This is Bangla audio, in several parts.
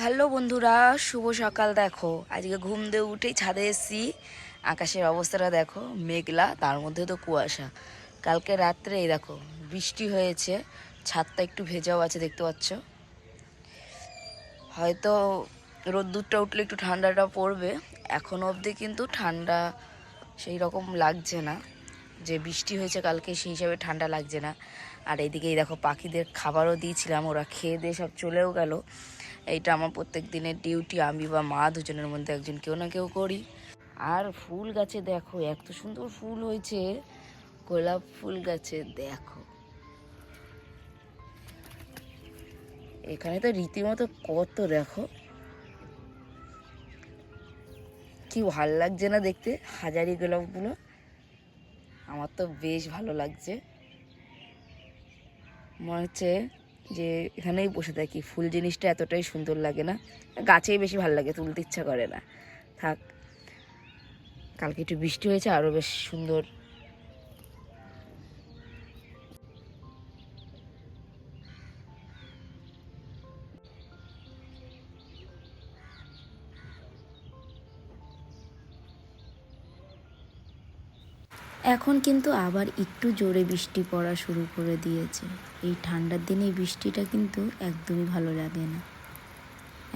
হ্যালো বন্ধুরা, শুভ সকাল। দেখো আজকে ঘুম দিয়ে উঠেই ছাদে এসেছি। আকাশের অবস্থাটা দেখো, মেঘলা, তার মধ্যে তো কুয়াশা। কালকে রাত্রে এই দেখো বৃষ্টি হয়েছে, ছাদটা একটু ভেজাও আছে, দেখতে পাচ্ছ। হয়তো রোদ্দুরটা উঠলে একটু ঠান্ডাটা পড়বে। এখনো অবধি কিন্তু ঠান্ডা সেই রকম লাগছে না, যে বৃষ্টি হয়েছে কালকে সেই হিসাবে ঠান্ডা লাগছে না। আর এইদিকেই দেখো পাখিদের খাবারও দিয়েছিলাম, ওরা খেয়ে দিয়ে সব চলেও গেল। এইটা আমার প্রত্যেক দিনের ডিউটি, আমি বা মা দুজনের মধ্যে একজন কেউ না কেউ করি। আর ফুল গাছে দেখো এত সুন্দর ফুল হয়েছে, গোলাপ ফুল গাছে দেখো, এখানে তো রীতিমতো কত, দেখো কি ভাল লাগছে না দেখতে হাজারি গোলাপগুলো। আমার তো বেশ ভালো লাগছে, মনে হচ্ছে যে এখানেই বসে থাকি। ফুল জিনিসটা এতটাই সুন্দর লাগে না, গাছেই বেশি ভালো লাগে, তুলতে ইচ্ছা করে না। থাক, কালকে একটু বৃষ্টি হয়েছে, আরও বেশ সুন্দর। এখন কিন্তু আবার একটু জোরে বৃষ্টি পড়া শুরু করে দিয়েছে। এই ঠান্ডার দিনে এই বৃষ্টিটা কিন্তু একদমই ভালো লাগে না।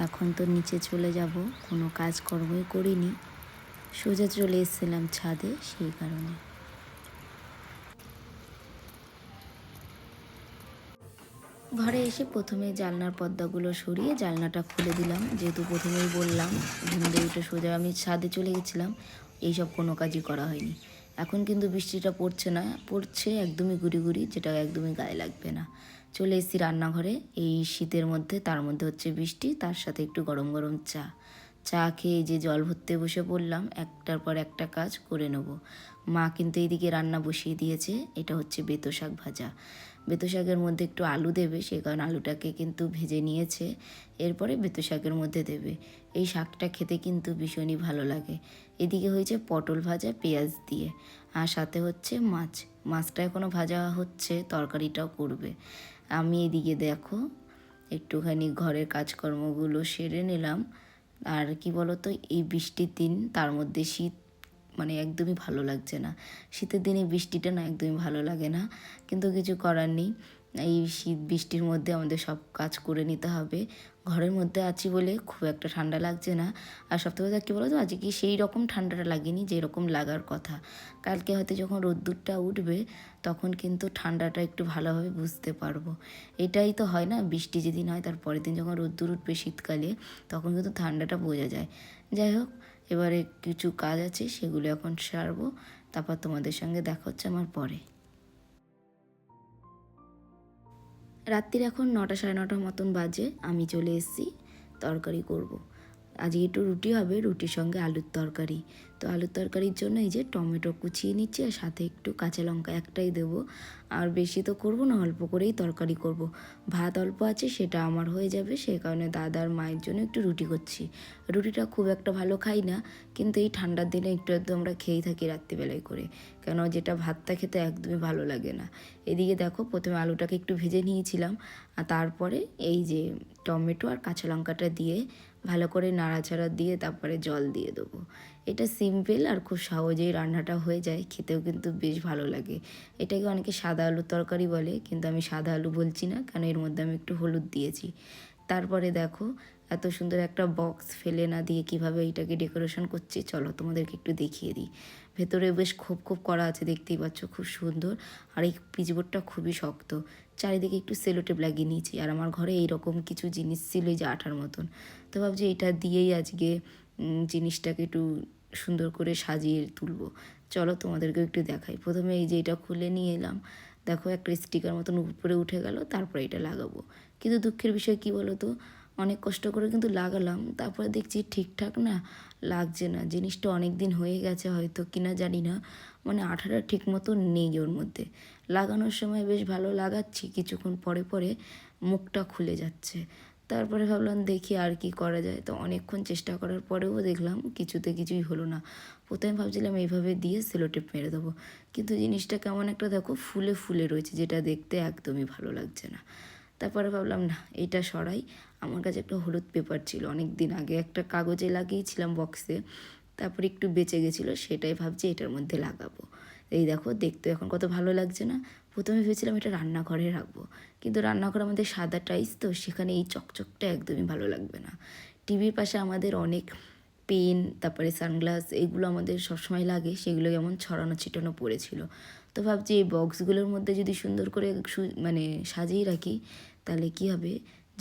এখন তো নিচে চলে যাব, কোনো কাজকর্মই করিনি, সোজা চলে এসেছিলাম ছাদে, সেই কারণে। ঘরে এসে প্রথমে জানলার পর্দাগুলো সরিয়ে জানলাটা খুলে দিলাম, যেহেতু প্রথমেই বললাম ঘুম দিয়ে উঠে সোজা আমি ছাদে চলে গেছিলাম, এইসব কোনো কাজই করা হয়নি। এখন কিন্তু বৃষ্টিটা পড়ছে না, পড়ছে একদমই গুড়ি গুড়ি, যেটা একদমই গায়ে লাগবে না। চলে এসেছি রান্নাঘরে এই শীতের মধ্যে, তার মধ্যে হচ্ছে বৃষ্টি, তার সাথে একটু গরম গরম চা। চা খেয়ে যে জল ভরতে বসে পড়লাম, একটার পর একটা কাজ করে নেব। মা কিন্তু এইদিকে রান্না বসিয়ে দিয়েছে, এটা হচ্ছে বেতো শাক ভাজা। বেতো শাকের মধ্যে একটু আলু দেবে, সেই কারণে আলুটাকে কিন্তু ভেজে নিয়েছে, এরপরে বেতো শাকের মধ্যে দেবে। এই শাকটা খেতে কিন্তু ভীষণই ভালো লাগে। এদিকে হয়েছে পটল ভাজা পেঁয়াজ দিয়ে, আর সাথে হচ্ছে মাছ। মাছটা এখনও ভাজা হচ্ছে, তরকারিটাও করবে। আমি এদিকে দেখো একটুখানি ঘরের কাজকর্মগুলো সেরে নিলাম। আর কি বলতো, এই বৃষ্টির দিন, তার মধ্যে শীত, মানে একদমই ভালো লাগছে না। শীতের দিনে বৃষ্টিটা না একদমই ভালো লাগে না, কিন্তু কিছু করার নেই। এই শীত বৃষ্টির মধ্যে আমাদের সব কাজ করে নিতে হবে। ঘরের মধ্যে আছি বলে খুব একটা ঠান্ডা লাগছে না। আর সবথেকে কথা কী বলো তো, আজকে সেই রকম ঠান্ডাটা লাগেনি যেরকম লাগার কথা। কালকে হয়তো যখন রোদ্দুরটা উঠবে, তখন কিন্তু ঠান্ডাটা একটু ভালোভাবে বুঝতে পারবো। এটাই তো হয় না, বৃষ্টি যেদিন হয় তার পরের দিন যখন রোদ্দুর উঠবে শীতকালে, তখন কিন্তু ঠান্ডাটা বোঝা যায়। যাই হোক, এবারে কিছু কাজ আছে, সেগুলো এখন সারবো, তারপর তোমাদের সঙ্গে দেখা হচ্ছে আমার পরে। রাত্রির এখন 9টা সাড়ে 9টার মতন বাজে, আমি চলে এসেছি তরকারি করব। আজকে একটু রুটি হবে, রুটির সঙ্গে আলুর তরকারি। তো আলুর তরকারির জন্য এই যে টমেটো কুচিয়ে নিচ্ছি, আর সাথে একটু কাঁচা লঙ্কা একটাই দেবো। আর বেশি তো করব না, অল্প করেই তরকারি করব। ভাত অল্প আছে, সেটা আমার হয়ে যাবে, সেই কারণে দাদার মায়ের জন্য একটু রুটি করছি। রুটিটা খুব একটা ভালো খাই না, কিন্তু এই ঠান্ডার দিনে একটু একটু আমরা খেয়েই থাকি রাত্রিবেলায় করে, কেন যেটা ভাতটা খেতে একদমই ভালো লাগে না। এদিকে দেখো প্রথমে আলুটাকে একটু ভেজে নিয়েছিলাম, আর তারপরে এই যে টমেটো আর কাঁচা লঙ্কাটা দিয়ে ভালো করে নাড়াচাড়া দিয়ে তারপরে জল দিয়ে দেবো। এটা সিম্পল আর খুব সহজেই রান্নাটা হয়ে যায়, খেতেও কিন্তু বেশ ভালো লাগে। এটাকে অনেকে সাদা আলুর তরকারি বলে, কিন্তু আমি সাদা আলু বলছি না, কারণ এর মধ্যে আমি একটু হলুদ দিয়েছি। তারপরে দেখো এত সুন্দর একটা বক্স ফেলে না দিয়ে কিভাবে এইটাকে ডেকোরেশন করছি, চলো তোমাদেরকে একটু দেখিয়ে দিই। ভেতরে বেশ খোপ খোপ করা আছে, দেখতেই পাচ্ছ, খুব সুন্দর। আর এই পিচবোর্ডটা খুবই শক্ত, চারিদিকে একটু সেলোটেপ লাগিয়ে নিয়েছি। আর আমার ঘরে এইরকম কিছু জিনিস ছিল, এই যে আঠার মতন, তো ভাবছি এটা দিয়েই আজকে জিনিসটাকে একটু সুন্দর করে সাজিয়ে তুলবো। চলো তোমাদেরকে একটু দেখাই। প্রথমে এই যে এটা খুলে নিয়ে এলাম, দেখো একটা স্টিকার মতন উপরে উঠে গেল, তারপরে এটা লাগাবো। কিন্তু দুঃখের বিষয় কী বলো তো, অনেক কষ্ট করে কিন্তু লাগালাম, তারপরে দেখছি ঠিকঠাক না লাগছে না। জিনিসটা অনেক দিন হয়ে গেছে হয়তো, কিনা জানি না, মানে আঠাটা ঠিক মতো নেই ওর মধ্যে। লাগানোর সময় বেশ ভালো লাগাচ্ছি, কিছুক্ষণ পরে পরে মুখটা খুলে যাচ্ছে। তারপরে ভাবলাম দেখি আর কি করা যায়, তো অনেকক্ষণ চেষ্টা করার পরেও দেখলাম কিছুই হলো না। প্রথমে ভাবছিলাম এইভাবে দিয়ে সেলোটেপ মেরে দেবো, কিন্তু জিনিসটা কেমন একটা দেখো ফুলে ফুলে রয়েছে, যেটা দেখতে একদমই ভালো লাগছে না। তারপরে ভাবলাম না এটা সরাই। আমার কাছে একটা হলুদ পেপার ছিল, অনেক দিন আগে একটা কাগজে লাগিয়েছিলাম বক্সে, তারপরে একটু বেঁচে গেছিলো, সেটাই ভাবছি এটার মধ্যে লাগাবো। এই দেখো দেখতে এখন কত ভালো লাগছে না। প্রথমে ভেবেছিলাম এটা রান্নাঘরে রাখবো, কিন্তু রান্নাঘর আমাদের সাদা টাইলস তো, সেখানে এই চকচকটা একদমই ভালো লাগবে না। টিভির পাশে আমাদের অনেক পেন, তারপরে সানগ্লাস, এগুলো আমাদের সবসময় লাগে, সেগুলো যেমন ছড়ানো ছিটানো পড়েছিল। তো ভাবছি এই বক্সগুলোর মধ্যে যদি সুন্দর করে মানে সাজিয়ে রাখি, তাহলে কি হবে,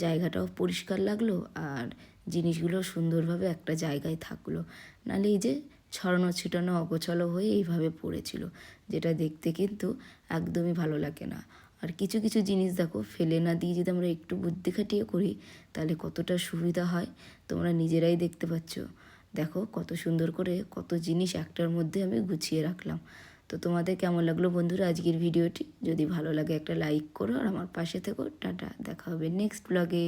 জায়গাটাও পরিষ্কার লাগলো আর জিনিসগুলো সুন্দরভাবে একটা জায়গায় থাকলো। নাহলে এই যে ছড়ানো ছিটানো অগোছালো হয়ে এইভাবে পড়েছিল, যেটা দেখতে কিন্তু একদমই ভালো লাগে না। আর কিছু কিছু জিনিস দেখো ফেলে না দিয়ে যদি আমরা একটু বুদ্ধি খাটিয়ে করি, তাহলে কতটা সুবিধা হয় তোমরা নিজেরাই দেখতে পাচ্ছ। দেখো কত সুন্দর করে কত জিনিস একটার মধ্যে আমি গুছিয়ে রাখলাম। তো তোমাদের কেমন লাগলো বন্ধুরা আজকের ভিডিওটি? যদি ভালো লাগে একটা লাইক করো আর আমার পাশে থেকো। টাটা, দেখা হবে নেক্সট ব্লগে।